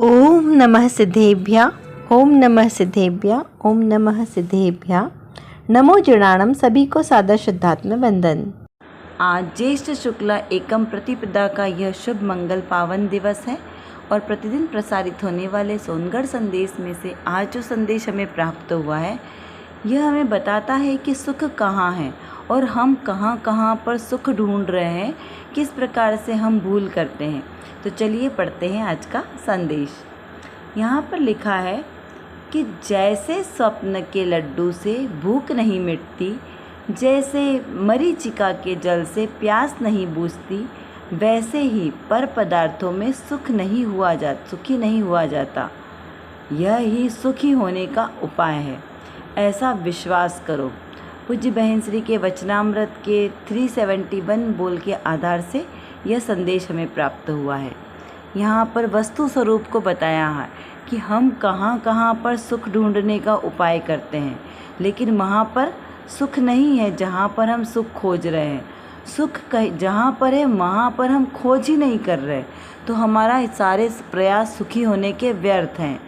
ओम नमः सिद्धेभ्य। ओम नमः सिद्धेभ्य। ओम नमः सिद्धेभ्य। नमो जनाणम। सभी को सादर श्रद्धात्म वंदन। आज ज्येष्ठ शुक्ला एकम प्रतिपदा का यह शुभ मंगल पावन दिवस है और प्रतिदिन प्रसारित होने वाले सोनगढ़ संदेश में से आज जो संदेश हमें प्राप्त हुआ है यह हमें बताता है कि सुख कहाँ है और हम कहाँ कहाँ पर सुख ढूंढ रहे हैं, किस प्रकार से हम भूल करते हैं। तो चलिए पढ़ते हैं आज का संदेश। यहाँ पर लिखा है कि जैसे स्वप्न के लड्डू से भूख नहीं मिटती, जैसे मरीचिका के जल से प्यास नहीं बुझती, वैसे ही पर पदार्थों में सुखी नहीं हुआ जाता। यह ही सुखी होने का उपाय है, ऐसा विश्वास करो। पूज्य बहन श्री के वचनामृत के 371 बोल के आधार से यह संदेश हमें प्राप्त हुआ है। यहाँ पर वस्तु स्वरूप को बताया है कि हम कहाँ कहाँ पर सुख ढूंढने का उपाय करते हैं, लेकिन वहाँ पर सुख नहीं है जहाँ पर हम सुख खोज रहे हैं। सुख जहाँ पर है वहाँ पर हम खोज ही नहीं कर रहे, तो हमारा सारे प्रयास सुखी होने के व्यर्थ हैं।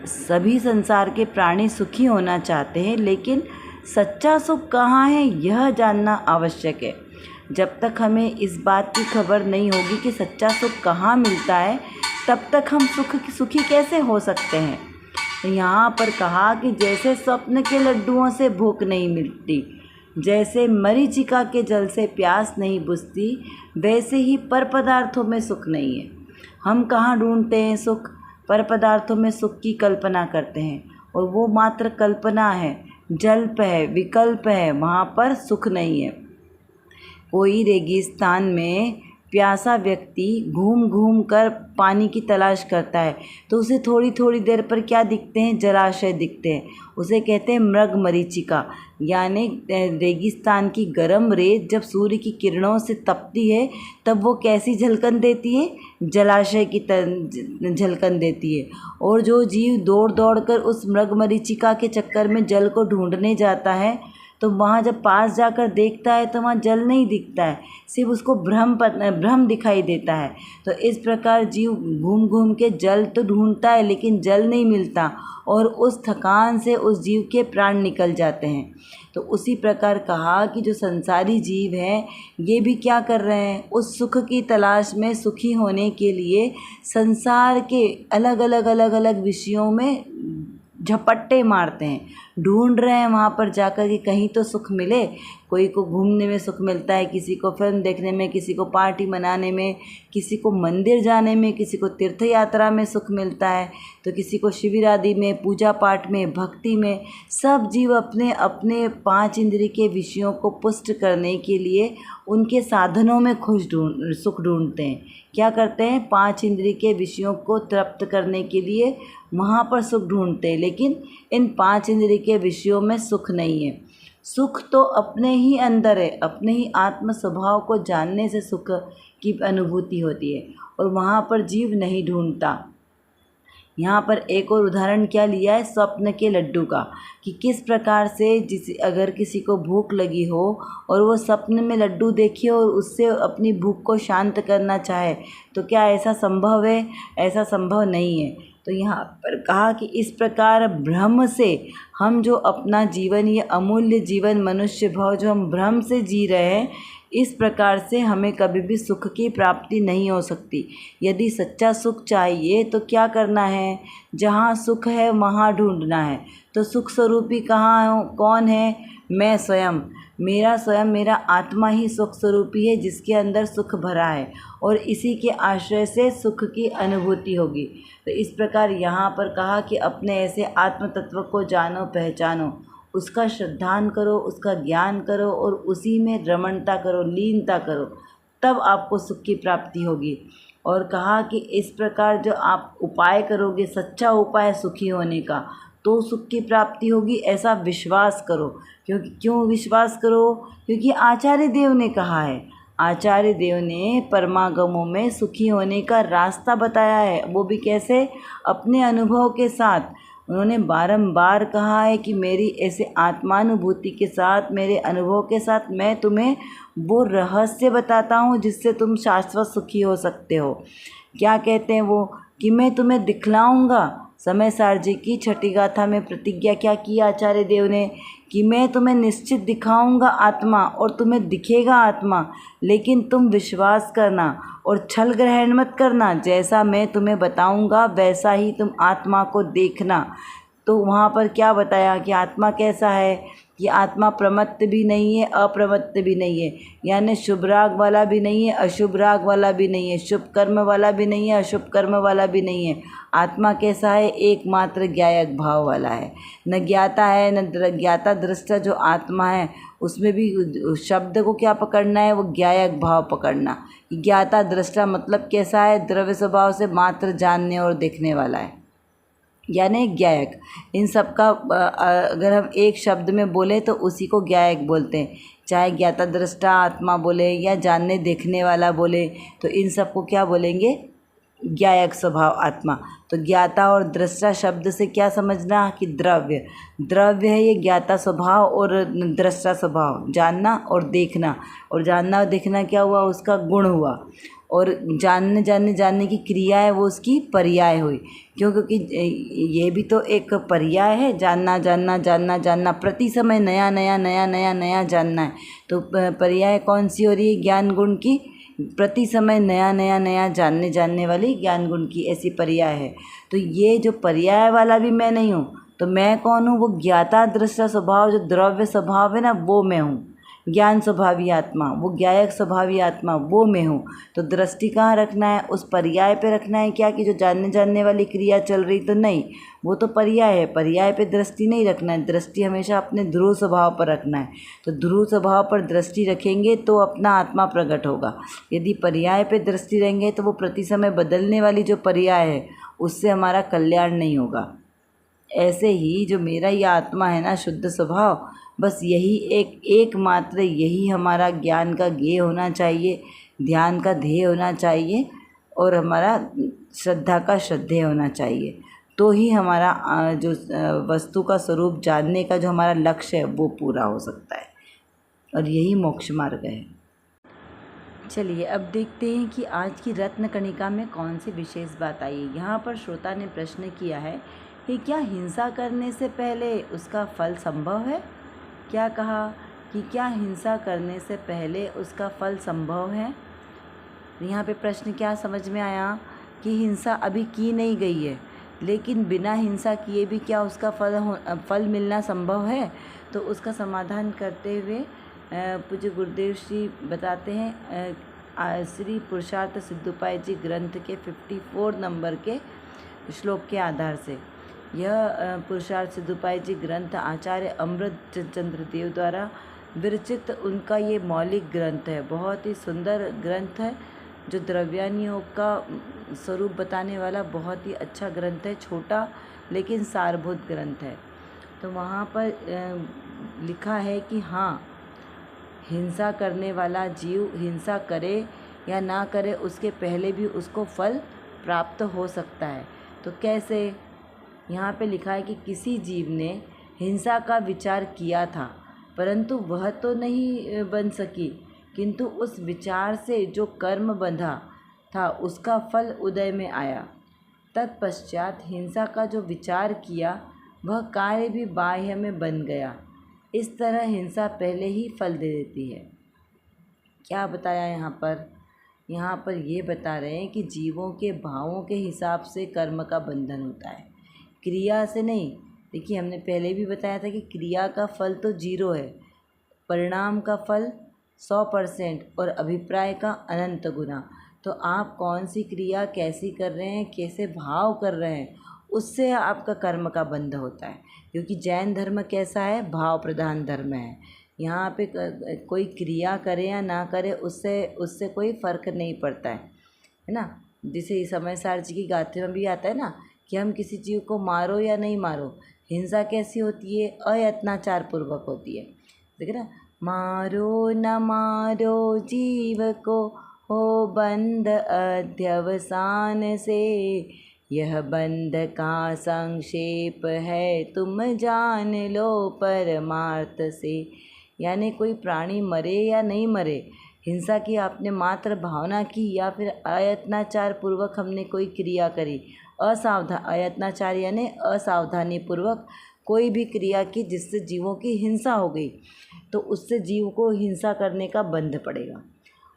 सभी संसार के प्राणी सुखी होना चाहते हैं, लेकिन सच्चा सुख कहाँ है यह जानना आवश्यक है। जब तक हमें इस बात की खबर नहीं होगी कि सच्चा सुख कहाँ मिलता है, तब तक हम सुखी कैसे हो सकते हैं। तो यहाँ पर कहा कि जैसे स्वप्न के लड्डुओं से भूख नहीं मिलती, जैसे मरीचिका के जल से प्यास नहीं बुझती, वैसे ही पर पदार्थों में सुख नहीं है। हम कहाँ ढूंढते हैं सुख? पर पदार्थों में सुख की कल्पना करते हैं, और वो मात्र कल्पना है, जल्प है, विकल्प है, वहाँ पर सुख नहीं है। कोई रेगिस्तान में प्यासा व्यक्ति घूम घूम कर पानी की तलाश करता है, तो उसे थोड़ी थोड़ी देर पर क्या दिखते हैं? जलाशय दिखते हैं। उसे कहते हैं मृग मरीचिका, यानी रेगिस्तान की गर्म रेत जब सूर्य की किरणों से तपती है तब वो कैसी झलकन देती है? जलाशय की झलकन देती है। और जो जीव दौड़ दौड़ कर उस मृग मरीचिका के चक्कर में जल को ढूंढने जाता है, तो वहाँ जब पास जाकर देखता है तो वहाँ जल नहीं दिखता है, सिर्फ उसको भ्रम दिखाई देता है। तो इस प्रकार जीव घूम घूम के जल तो ढूंढता है, लेकिन जल नहीं मिलता, और उस थकान से उस जीव के प्राण निकल जाते हैं। तो उसी प्रकार कहा कि जो संसारी जीव हैं ये भी क्या कर रहे हैं? उस सुख की तलाश में सुखी होने के लिए संसार के अलग अलग विषयों में झपट्टे मारते हैं, ढूंढ रहे हैं वहाँ पर जाकर कि कहीं तो सुख मिले। कोई को घूमने में सुख मिलता है, किसी को फिल्म देखने में, किसी को पार्टी मनाने में, किसी को मंदिर जाने में, किसी को तीर्थ यात्रा में सुख मिलता है, तो किसी को शिविर आदि में, पूजा पाठ में, भक्ति में। सब जीव अपने अपने 5 इंद्रिय के विषयों को पुष्ट करने के लिए उनके साधनों में सुख ढूंढते हैं। क्या करते हैं? 5 इंद्रिय के विषयों को तृप्त करने के लिए वहाँ पर सुख ढूंढते हैं, लेकिन इन 5 इंद्रिय के विषयों में सुख नहीं है। सुख तो अपने ही अंदर है, अपने ही आत्म स्वभाव को जानने से सुख की अनुभूति होती है, और वहाँ पर जीव नहीं ढूंढता। यहाँ पर एक और उदाहरण क्या लिया है? स्वप्न के लड्डू का, कि किस प्रकार से अगर किसी को भूख लगी हो और वो स्वप्न में लड्डू देखे और उससे अपनी भूख को शांत करना चाहे, तो क्या ऐसा संभव है? ऐसा संभव नहीं है। तो यहाँ पर कहा कि इस प्रकार भ्रम से हम जो अपना जीवन, ये अमूल्य जीवन मनुष्य भाव जो हम भ्रम से जी रहे हैं, इस प्रकार से हमें कभी भी सुख की प्राप्ति नहीं हो सकती। यदि सच्चा सुख चाहिए तो क्या करना है? जहाँ सुख है वहाँ ढूंढना है। तो सुख स्वरूपी कौन है? मैं स्वयं, मेरा आत्मा ही सुख स्वरूपी है, जिसके अंदर सुख भरा है, और इसी के आश्रय से सुख की अनुभूति होगी। तो इस प्रकार यहाँ पर कहा कि अपने ऐसे आत्म तत्व को जानो, पहचानो, उसका श्रद्धान करो, उसका ज्ञान करो, और उसी में रमणता करो, लीनता करो, तब आपको सुख की प्राप्ति होगी। और कहा कि इस प्रकार जो आप उपाय करोगे, सच्चा उपाय सुखी होने का, तो सुख की प्राप्ति होगी, ऐसा विश्वास करो। क्यों विश्वास करो? क्योंकि आचार्य देव ने कहा है, आचार्य देव ने परमागमों में सुखी होने का रास्ता बताया है। वो भी कैसे? अपने अनुभव के साथ। उन्होंने बारंबार कहा है कि मेरी ऐसे आत्मानुभूति के साथ, मेरे अनुभव के साथ मैं तुम्हें वो रहस्य बताता हूँ जिससे तुम शाश्वत सुखी हो सकते हो। क्या कहते हैं वो? कि मैं तुम्हें दिखलाऊंगा। समय सारजी की छठी गाथा में प्रतिज्ञा क्या की आचार्य देव ने कि मैं तुम्हें निश्चित दिखाऊंगा आत्मा और तुम्हें दिखेगा आत्मा, लेकिन तुम विश्वास करना और छल ग्रहण मत करना। जैसा मैं तुम्हें बताऊंगा वैसा ही तुम आत्मा को देखना। तो वहाँ पर क्या बताया कि आत्मा कैसा है, कि आत्मा प्रमत्त भी नहीं है, अप्रमत्त भी नहीं है, यानी शुभ राग वाला भी नहीं है, अशुभ राग वाला भी नहीं है, शुभ कर्म वाला भी नहीं है, अशुभ कर्म वाला भी नहीं है। आत्मा कैसा है, एकमात्र ज्ञायक भाव वाला है। न ज्ञाता है न ज्ञाता दृष्टा। जो आत्मा है उसमें भी शब्द को क्या पकड़ना है, वो ज्ञायक भाव पकड़ना। ज्ञाता दृष्टा मतलब कैसा है, द्रव्य स्वभाव से मात्र जानने और देखने वाला है, यानी ज्ञायक। इन सब का अगर हम एक शब्द में बोले तो उसी को ज्ञायक बोलते हैं। चाहे ज्ञाता दृष्टा आत्मा बोले या जानने देखने वाला बोले, तो इन सब को क्या बोलेंगे, ज्ञायक स्वभाव आत्मा। तो ज्ञाता और दृष्टा शब्द से क्या समझना कि द्रव्य द्रव्य है ये ज्ञाता स्वभाव और दृष्टा स्वभाव, जानना और देखना। और जानना और देखना क्या हुआ, उसका गुण हुआ। और जानने की क्रिया है वो उसकी पर्याय हुई। क्योंकि ये भी तो एक पर्याय है, जानना जानना जानना जानना, प्रति समय नया नया नया नया नया जानना है। तो पर्याय कौन सी हो रही है, ज्ञान गुण की। प्रति समय नया नया नया जानने वाली ज्ञान गुण की ऐसी पर्याय है। तो ये जो पर्याय वाला भी मैं नहीं हूँ, तो मैं कौन हूँ, वो ज्ञाता दृष्टा स्वभाव जो द्रव्य स्वभाव है ना, वो मैं हूँ। ज्ञान स्वभावी आत्मा, वो ज्ञायक स्वभावी आत्मा, वो मैं हूँ। तो दृष्टि कहाँ रखना है, उस पर्याय पे रखना है। क्या कि जो जानने वाली क्रिया चल रही, तो नहीं, वो तो पर्याय है, पर्याय पे दृष्टि नहीं रखना है। दृष्टि हमेशा अपने ध्रुव स्वभाव पर रखना है। तो ध्रुव स्वभाव पर दृष्टि रखेंगे तो अपना आत्मा प्रकट होगा। यदि पर्याय पे दृष्टि रहेंगे तो वो प्रति समय बदलने वाली जो पर्याय है उससे हमारा कल्याण नहीं होगा। ऐसे ही जो मेरा ये आत्मा है ना, शुद्ध स्वभाव, बस यही एकमात्र यही हमारा ज्ञान का ज्ञेय होना चाहिए, ध्यान का ध्येय होना चाहिए और हमारा श्रद्धा का श्रद्धेय होना चाहिए। तो ही हमारा जो वस्तु का स्वरूप जानने का जो हमारा लक्ष्य है वो पूरा हो सकता है, और यही मोक्ष मार्ग है। चलिए अब देखते हैं कि आज की रत्न कणिका में कौन सी विशेष बात आई है। यहाँ पर श्रोता ने प्रश्न किया है कि क्या हिंसा करने से पहले उसका फल संभव है। क्या कहा कि क्या हिंसा करने से पहले उसका फल संभव है। यहाँ पे प्रश्न क्या समझ में आया कि हिंसा अभी की नहीं गई है, लेकिन बिना हिंसा किए भी क्या उसका फल मिलना संभव है। तो उसका समाधान करते हुए पूज्य गुरुदेव श्री बताते हैं श्री पुरुषार्थ सिद्धोपाय जी ग्रंथ के 54 नंबर के श्लोक के आधार से। यह पुरुषार्थ सिद्धोपाय जी ग्रंथ आचार्य अमृत चंद्र देव द्वारा विरचित उनका ये मौलिक ग्रंथ है। बहुत ही सुंदर ग्रंथ है, जो द्रव्यान योग का स्वरूप बताने वाला बहुत ही अच्छा ग्रंथ है। छोटा लेकिन सारभूत ग्रंथ है। तो वहाँ पर लिखा है कि हाँ, हिंसा करने वाला जीव हिंसा करे या ना करे, उसके पहले भी उसको फल प्राप्त हो सकता है। तो कैसे, यहाँ पे लिखा है कि किसी जीव ने हिंसा का विचार किया था, परंतु वह तो नहीं बन सकी, किंतु उस विचार से जो कर्म बंधा था उसका फल उदय में आया। तत्पश्चात हिंसा का जो विचार किया वह कार्य भी बाह्य में बन गया। इस तरह हिंसा पहले ही फल दे देती है। क्या बताया यहाँ पर, यहाँ पर ये बता रहे हैं कि जीवों के भावों के हिसाब से कर्म का बंधन होता है, क्रिया से नहीं। देखिए, हमने पहले भी बताया था कि क्रिया का फल तो 0 है, परिणाम का फल 100% और अभिप्राय का अनंत गुना। तो आप कौन सी क्रिया कैसी कर रहे हैं, कैसे भाव कर रहे हैं, उससे आपका कर्म का बंध होता है। क्योंकि जैन धर्म कैसा है, भाव प्रधान धर्म है। यहाँ पे कोई क्रिया करे या ना करे उससे कोई फर्क नहीं पड़ता है ना। जैसे समय सार जी की गाथे में भी आता है ना कि हम किसी जीव को मारो या नहीं मारो, हिंसा कैसी होती है, अयत्नाचार पूर्वक होती है। देख ना, मारो न मारो जीव को हो बंध अध्यवसान से, यह बंध का संक्षेप है तुम जान लो परमार्थ से। यानी कोई प्राणी मरे या नहीं मरे, हिंसा की आपने मात्र भावना की या फिर अयत्नाचार पूर्वक हमने कोई क्रिया करी, अयत्नाचार यानी असावधानी पूर्वक कोई भी क्रिया की जिससे जीवों की हिंसा हो गई, तो उससे जीव को हिंसा करने का बंध पड़ेगा।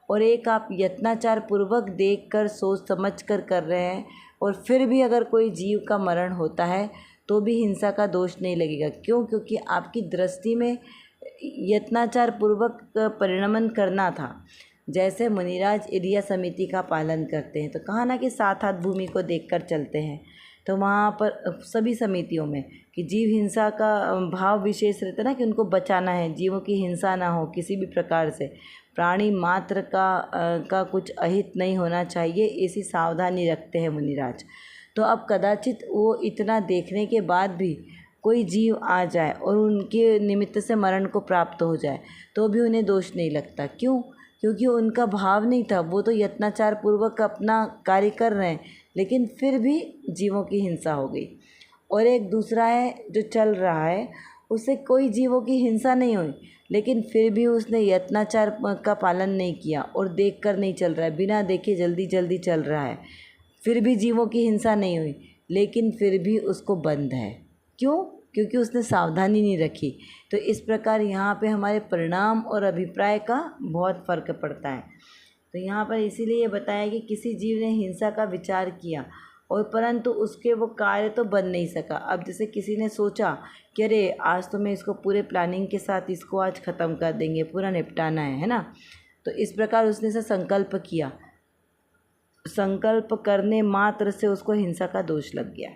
और एक आप यत्नाचार पूर्वक देखकर सोच समझ कर रहे हैं और फिर भी अगर कोई जीव का मरण होता है तो भी हिंसा का दोष नहीं लगेगा। क्यों? क्योंकि आपकी दृष्टि में यत्नाचार पूर्वक परिणमन करना था। जैसे मुनिराज एरिया समिति का पालन करते हैं तो कहा ना कि 7 हाथ भूमि को देखकर चलते हैं, तो वहाँ पर सभी समितियों में कि जीव हिंसा का भाव विशेष रहता है ना, कि उनको बचाना है, जीवों की हिंसा ना हो किसी भी प्रकार से, प्राणी मात्र का कुछ अहित नहीं होना चाहिए, ऐसी सावधानी रखते हैं मुनिराज। तो अब कदाचित वो इतना देखने के बाद भी कोई जीव आ जाए और उनके निमित्त से मरण को प्राप्त हो जाए तो भी उन्हें दोष नहीं लगता। क्यों? क्योंकि उनका भाव नहीं था, वो तो यत्नाचार पूर्वक अपना कार्य कर रहे हैं, लेकिन फिर भी जीवों की हिंसा हो गई। और एक दूसरा है जो चल रहा है, उससे कोई जीवों की हिंसा नहीं हुई, लेकिन फिर भी उसने यत्नाचार का पालन नहीं किया और देख कर नहीं चल रहा है, बिना देखे जल्दी जल्दी चल रहा है, फिर भी जीवों की हिंसा नहीं हुई, लेकिन फिर भी उसको बंध है। क्यों? क्योंकि उसने सावधानी नहीं रखी। तो इस प्रकार यहाँ पे हमारे परिणाम और अभिप्राय का बहुत फर्क पड़ता है। तो यहाँ पर इसीलिए ये बताया कि किसी जीव ने हिंसा का विचार किया और परंतु उसके वो कार्य तो बन नहीं सका। अब जैसे किसी ने सोचा कि अरे आज तो मैं इसको पूरे प्लानिंग के साथ इसको आज ख़त्म कर देंगे, पूरा निपटाना है ना, तो इस प्रकार उसने से संकल्प किया, संकल्प करने मात्र से उसको हिंसा का दोष लग गया।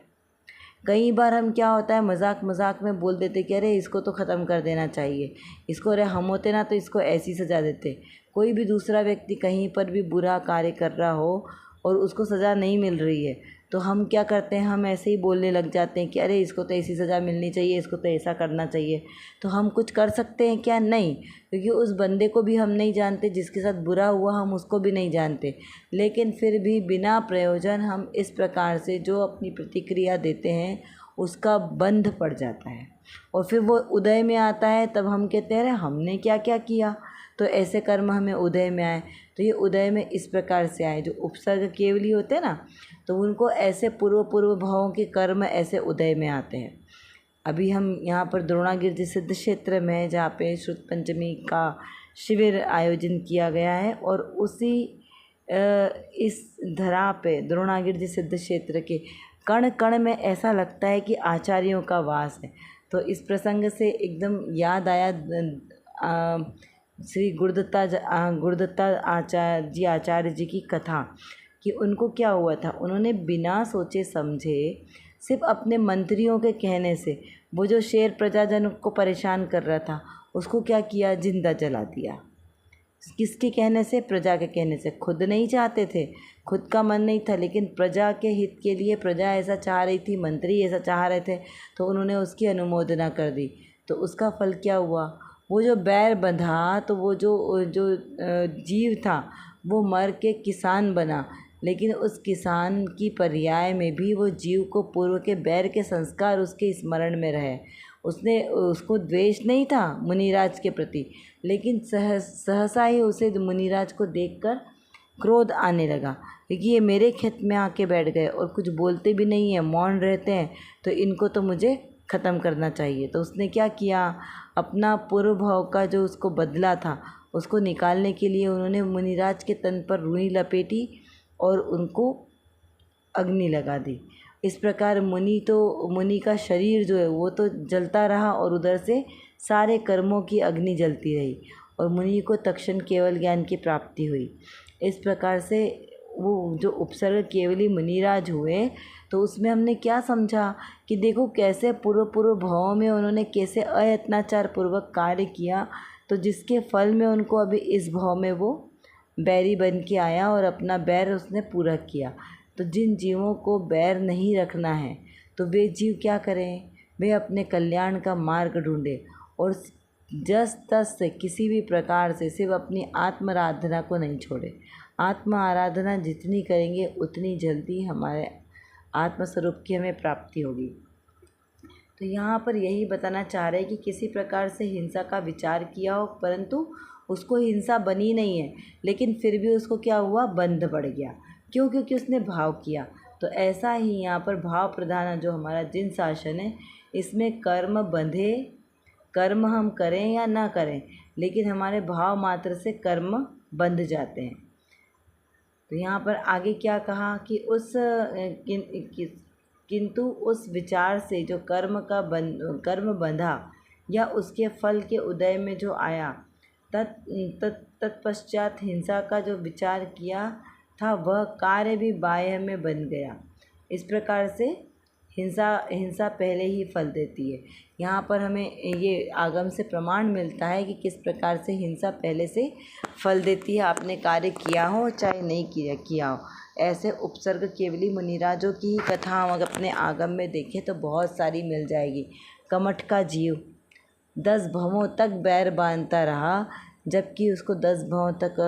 कई बार हम क्या होता है मजाक मजाक में बोल देते कि अरे इसको तो ख़त्म कर देना चाहिए, इसको, अरे हम होते ना तो इसको ऐसी सज़ा देते। कोई भी दूसरा व्यक्ति कहीं पर भी बुरा कार्य कर रहा हो और उसको सज़ा नहीं मिल रही है तो हम क्या करते हैं, हम ऐसे ही बोलने लग जाते हैं कि अरे इसको तो ऐसी सज़ा मिलनी चाहिए, इसको तो ऐसा करना चाहिए। तो हम कुछ कर सकते हैं क्या? नहीं, क्योंकि उस बंदे को भी हम नहीं जानते, जिसके साथ बुरा हुआ हम उसको भी नहीं जानते, लेकिन फिर भी बिना प्रयोजन हम इस प्रकार से जो अपनी प्रतिक्रिया देते हैं उसका बंध पड़ जाता है और फिर वो उदय में आता है। तब हम कहते हैं अरे हमने क्या क्या किया, तो ऐसे कर्म हमें उदय में आए। तो ये उदय में इस प्रकार से आए, जो उपसर्ग केवली होते हैं ना, तो उनको ऐसे पूर्व भावों के कर्म ऐसे उदय में आते हैं। अभी हम यहाँ पर द्रोणागिरि सिद्ध क्षेत्र में जहाँ पे श्रुत पंचमी का शिविर आयोजन किया गया है और उसी इस धरा पे द्रोणागिरि सिद्ध क्षेत्र के कण कण में ऐसा लगता है कि आचार्यों का वास है। तो इस प्रसंग से एकदम याद आया श्री गुरुदत्ता आचार्य जी की कथा कि उनको क्या हुआ था। उन्होंने बिना सोचे समझे सिर्फ अपने मंत्रियों के कहने से वो जो शेर प्रजाजन को परेशान कर रहा था उसको क्या किया, जिंदा जला दिया। किसके कहने से? प्रजा के कहने से। खुद नहीं चाहते थे, खुद का मन नहीं था, लेकिन प्रजा के हित के लिए प्रजा ऐसा चाह रही थी, मंत्री ऐसा चाह रहे थे, तो उन्होंने उसकी अनुमोदना कर दी। तो उसका फल क्या हुआ? वो जो बैर बंधा तो वो जो जीव था वो मर के किसान बना, लेकिन उस किसान की पर्याय में भी वो जीव को पूर्व के बैर के संस्कार उसके स्मरण में रहे। उसको द्वेष नहीं था मुनिराज के प्रति, लेकिन सहसा ही उसे मुनिराज को देखकर क्रोध आने लगा, क्योंकि ये मेरे खेत में आके बैठ गए और कुछ बोलते भी नहीं हैं, मौन रहते हैं, तो इनको तो मुझे ख़त्म करना चाहिए। तो उसने क्या किया, अपना पूर्व भाव का जो उसको बदला था उसको निकालने के लिए उन्होंने मुनिराज के तन पर रुई लपेटी और उनको अग्नि लगा दी। इस प्रकार मुनि का शरीर जो है वो तो जलता रहा और उधर से सारे कर्मों की अग्नि जलती रही और मुनि को तत्क्षण केवल ज्ञान की प्राप्ति हुई। इस प्रकार से वो जो उपसर्ग केवली मुनिराज हुए, तो उसमें हमने क्या समझा कि देखो कैसे पूर्व भाव में उन्होंने कैसे अयत्नाचार पूर्वक कार्य किया, तो जिसके फल में उनको अभी इस भाव में वो बैरी बन के आया और अपना बैर उसने पूरा किया। तो जिन जीवों को बैर नहीं रखना है तो वे जीव क्या करें, वे अपने कल्याण का मार्ग ढूंढें और जस तस से किसी भी प्रकार से सिर्फ अपनी आत्म आराधना को नहीं छोड़े। आत्म आराधना जितनी करेंगे उतनी जल्दी हमारे आत्मस्वरूप की हमें प्राप्ति होगी। तो यहाँ पर यही बताना चाह रहे हैं कि किसी प्रकार से हिंसा का विचार किया हो, परंतु उसको हिंसा बनी नहीं है, लेकिन फिर भी उसको क्या हुआ, बंध बढ़ गया। क्यों? क्योंकि उसने भाव किया। तो ऐसा ही यहाँ पर भाव प्रधान जो हमारा जिन शासन है, इसमें कर्म बंधे, कर्म हम करें या ना करें, लेकिन हमारे भाव मात्र से कर्म बंध जाते हैं। तो यहाँ पर आगे क्या कहा कि किंतु उस विचार से जो कर्म बंधा या उसके फल के उदय में जो आया, तत्पश्चात हिंसा का जो विचार किया था वह कार्य भी बाह्य में बन गया। इस प्रकार से हिंसा पहले ही फल देती है। यहाँ पर हमें ये आगम से प्रमाण मिलता है कि किस प्रकार से हिंसा पहले से फल देती है, आपने कार्य किया हो चाहे नहीं किया हो। ऐसे उपसर्ग केवली मुनिराजों की ही कथा हम अगर अपने आगम में देखें तो बहुत सारी मिल जाएगी। कमठ का जीव 10 भवों तक बैर बांधता रहा, जबकि उसको 10 भवों तक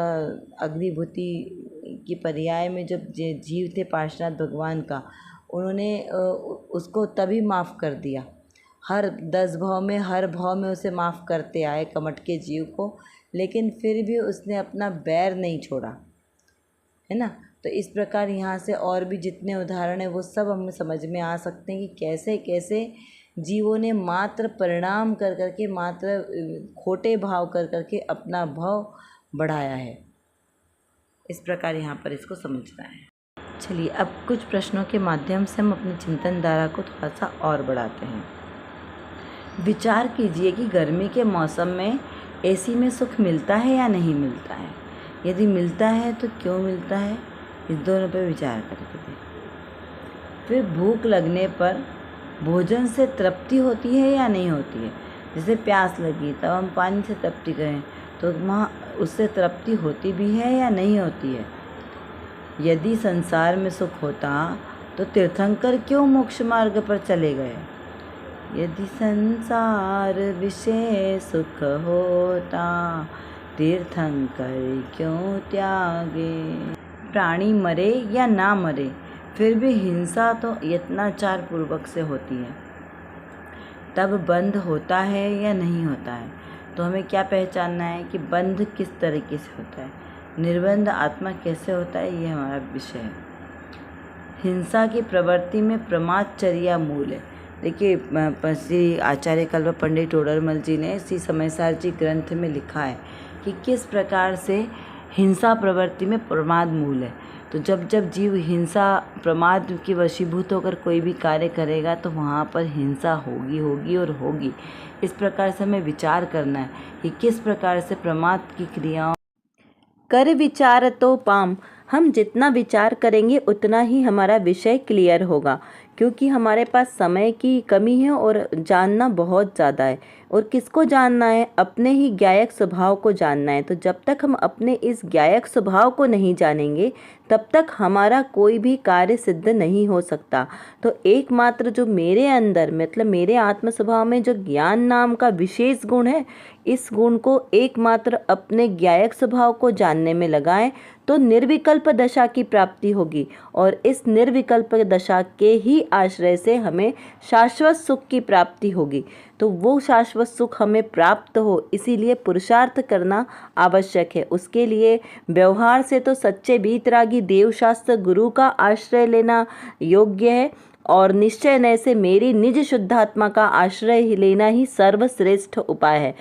अग्निभूति की पर्याय में जब जीव थे पार्श्वनाथ भगवान का, उन्होंने उसको तभी माफ़ कर दिया। हर 10 भव में हर भव में उसे माफ़ करते आए कमठ के जीव को, लेकिन फिर भी उसने अपना बैर नहीं छोड़ा, है ना। तो इस प्रकार यहाँ से और भी जितने उदाहरण हैं वो सब हमें समझ में आ सकते हैं कि कैसे कैसे जीवों ने मात्र परिणाम कर करके, मात्र खोटे भाव कर करके अपना भाव बढ़ाया है। इस प्रकार यहाँ पर इसको समझना है। चलिए अब कुछ प्रश्नों के माध्यम से हम अपनी चिंतन धारा को थोड़ा सा और बढ़ाते हैं। विचार कीजिए कि गर्मी के मौसम में एसी में सुख मिलता है या नहीं मिलता है। यदि मिलता है तो क्यों मिलता है, इस दोनों पर विचार करके दें। फिर भूख लगने पर भोजन से तृप्ति होती है या नहीं होती है। जैसे प्यास लगी तब हम पानी से तृप्ति करें तो वहाँ उससे तृप्ति होती भी है या नहीं होती है। यदि संसार में सुख होता तो तीर्थंकर क्यों मोक्ष मार्ग पर चले गए। यदि संसार विषय सुख होता तीर्थंकर क्यों त्यागे। प्राणी मरे या ना मरे फिर भी हिंसा तो यत्नाचार पूर्वक से होती है, तब बंध होता है या नहीं होता है। तो हमें क्या पहचानना है कि बंध किस तरीके से होता है, निर्बंध आत्मा कैसे होता है, ये हमारा विषय है। हिंसा की प्रवृत्ति में प्रमादचर्या मूल है। देखिए श्री आचार्य कल्प पंडित टोडरमल जी ने श्री समयसार जी ग्रंथ में लिखा है कि किस प्रकार से हिंसा प्रवृत्ति में प्रमाद मूल है। तो जब जब जीव हिंसा प्रमाद की वशीभूत होकर कोई भी कार्य करेगा तो वहाँ पर हिंसा होगी और होगी। इस प्रकार से हमें विचार करना है कि किस प्रकार से प्रमाद की क्रियाओं कर विचार तो पाम। हम जितना विचार करेंगे उतना ही हमारा विषय क्लियर होगा, क्योंकि हमारे पास समय की कमी है और जानना बहुत ज़्यादा है। और किसको जानना है, अपने ही ज्ञायक स्वभाव को जानना है। तो जब तक हम अपने इस ज्ञायक स्वभाव को नहीं जानेंगे तब तक हमारा कोई भी कार्य सिद्ध नहीं हो सकता। तो एकमात्र जो मेरे अंदर मतलब मेरे आत्म स्वभाव में जो ज्ञान नाम का विशेष गुण है, इस गुण को एकमात्र अपने ज्ञायक स्वभाव को जानने में लगाएं तो निर्विकल्प दशा की प्राप्ति होगी। और इस निर्विकल्प दशा के ही आश्रय से हमें शाश्वत सुख की प्राप्ति होगी। तो वो शाश्वत सुख हमें प्राप्त हो, इसीलिए पुरुषार्थ करना आवश्यक है। उसके लिए व्यवहार से तो सच्चे बीतरागी देवशास्त्र गुरु का आश्रय लेना योग्य है, और निश्चय नय से मेरी निज शुद्धात्मा का आश्रय लेना ही सर्वश्रेष्ठ उपाय है।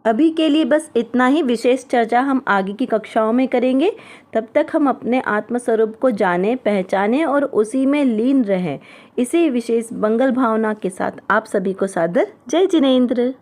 अभी के लिए बस इतना ही। विशेष चर्चा हम आगे की कक्षाओं में करेंगे। तब तक हम अपने आत्मस्वरूप को जानें, पहचानें और उसी में लीन रहें। इसी विशेष मंगल भावना के साथ आप सभी को सादर जय जिनेंद्र।